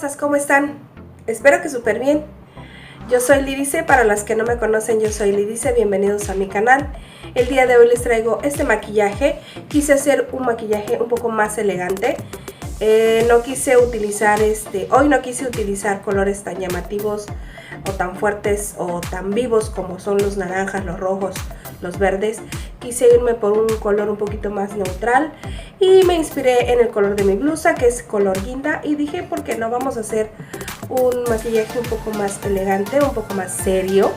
hermosas, ¿cómo están? Espero que súper bien. Yo soy Lidice, para las que no me conocen, yo soy Lidice, bienvenidos a mi canal. El día de hoy les traigo este maquillaje. Quise hacer un maquillaje un poco más elegante. No quise utilizar hoy no quise utilizar colores tan llamativos o tan fuertes o tan vivos como son los naranjas, los rojos, los verdes. Quise irme por un color un poquito más neutral y me inspiré en el color de mi blusa, que es color guinda, y dije, ¿por qué no? Vamos a hacer un maquillaje un poco más elegante, un poco más serio.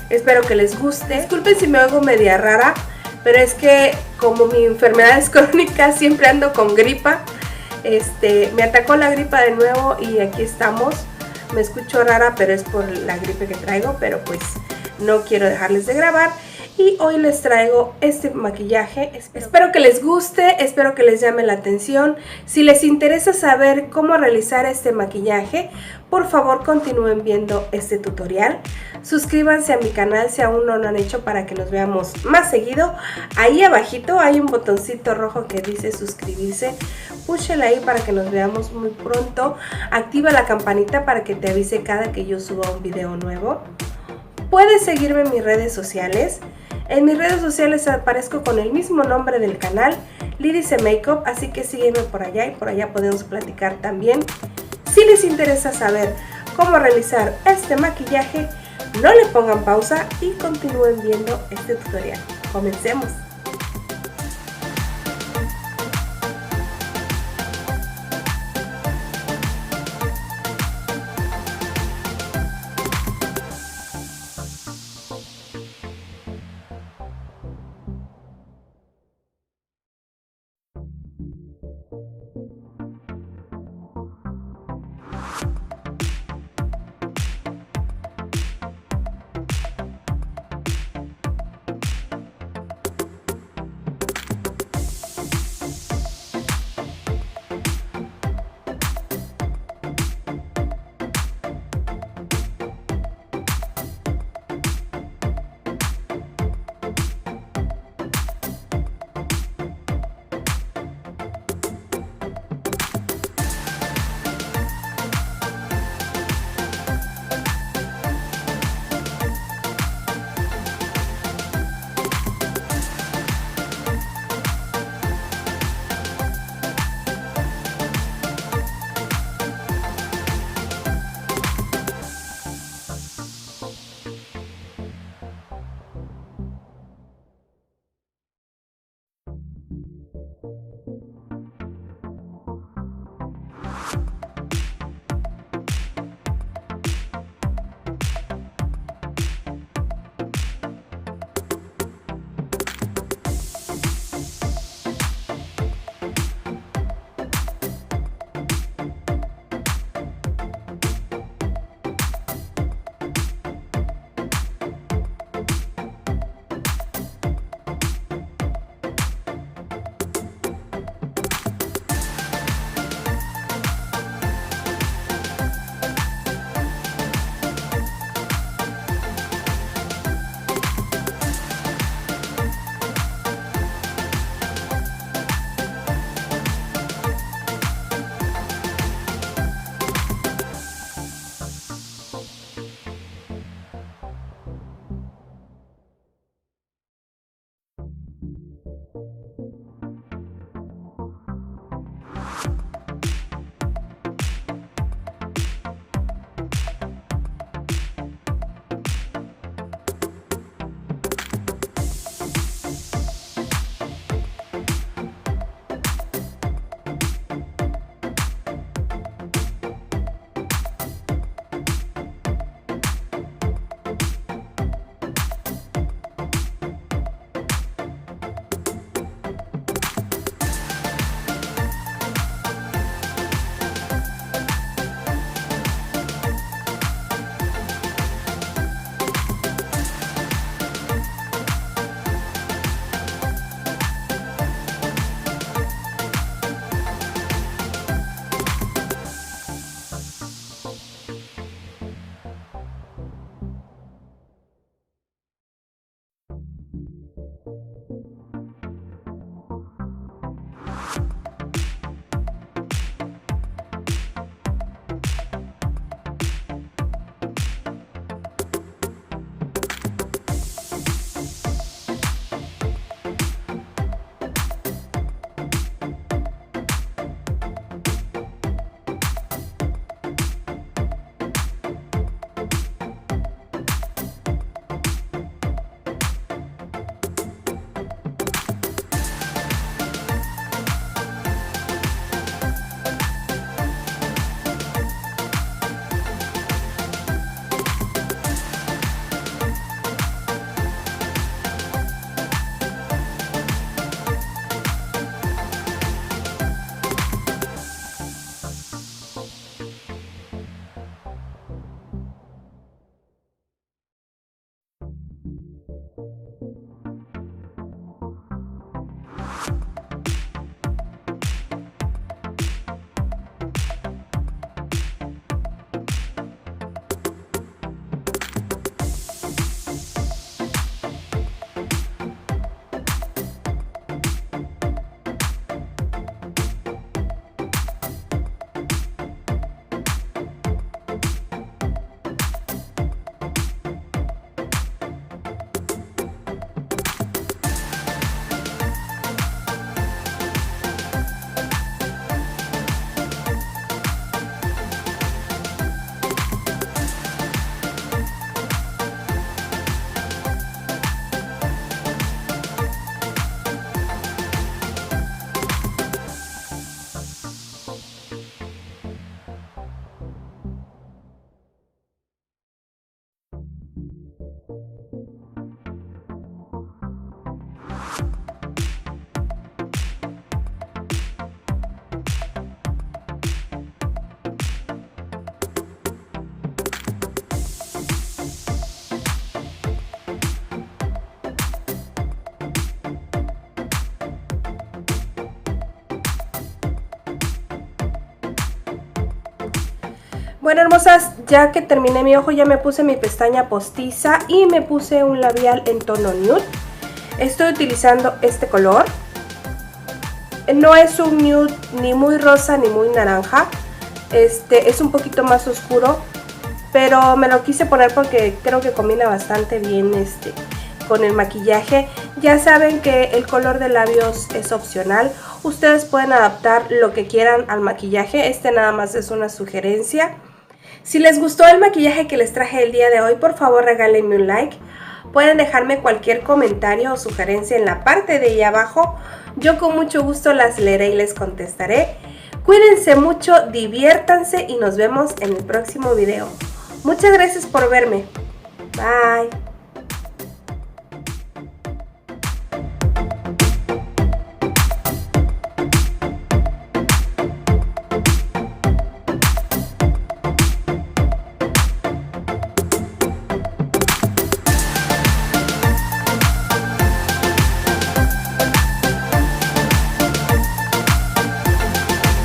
Espero que les guste. Disculpen si me oigo media rara, pero es que como mi enfermedad es crónica, siempre ando con gripa. Me atacó la gripa de nuevo y aquí estamos. Me escucho rara, pero es por la gripe que traigo, pero pues no quiero dejarles de grabar. Y hoy les traigo este maquillaje. Espero que les guste, espero que les llame la atención. Si les interesa saber cómo realizar este maquillaje, por favor continúen viendo este tutorial. Suscríbanse a mi canal si aún no lo han hecho para que nos veamos más seguido. Ahí abajito hay un botoncito rojo que dice suscribirse. Púchale ahí para que nos veamos muy pronto. Activa la campanita para que te avise cada que yo suba un video nuevo. Puedes seguirme en mis redes sociales. En mis redes sociales aparezco con el mismo nombre del canal, Lidice Makeup, así que sígueme por allá y por allá podemos platicar también. Si les interesa saber cómo realizar este maquillaje, no le pongan pausa y continúen viendo este tutorial. Comencemos. Bueno, hermosas, ya que terminé mi ojo, ya me puse mi pestaña postiza y me puse un labial en tono nude. Estoy utilizando este color. No es un nude ni muy rosa ni muy naranja. Es un poquito más oscuro, pero me lo quise poner porque creo que combina bastante bien con el maquillaje. Ya saben que el color de labios es opcional. Ustedes pueden adaptar lo que quieran al maquillaje. Nada más es una sugerencia. Si les gustó el maquillaje que les traje el día de hoy, por favor regálenme un like. Pueden dejarme cualquier comentario o sugerencia en la parte de ahí abajo. Yo con mucho gusto las leeré y les contestaré. Cuídense mucho, diviértanse y nos vemos en el próximo video. Muchas gracias por verme. Bye.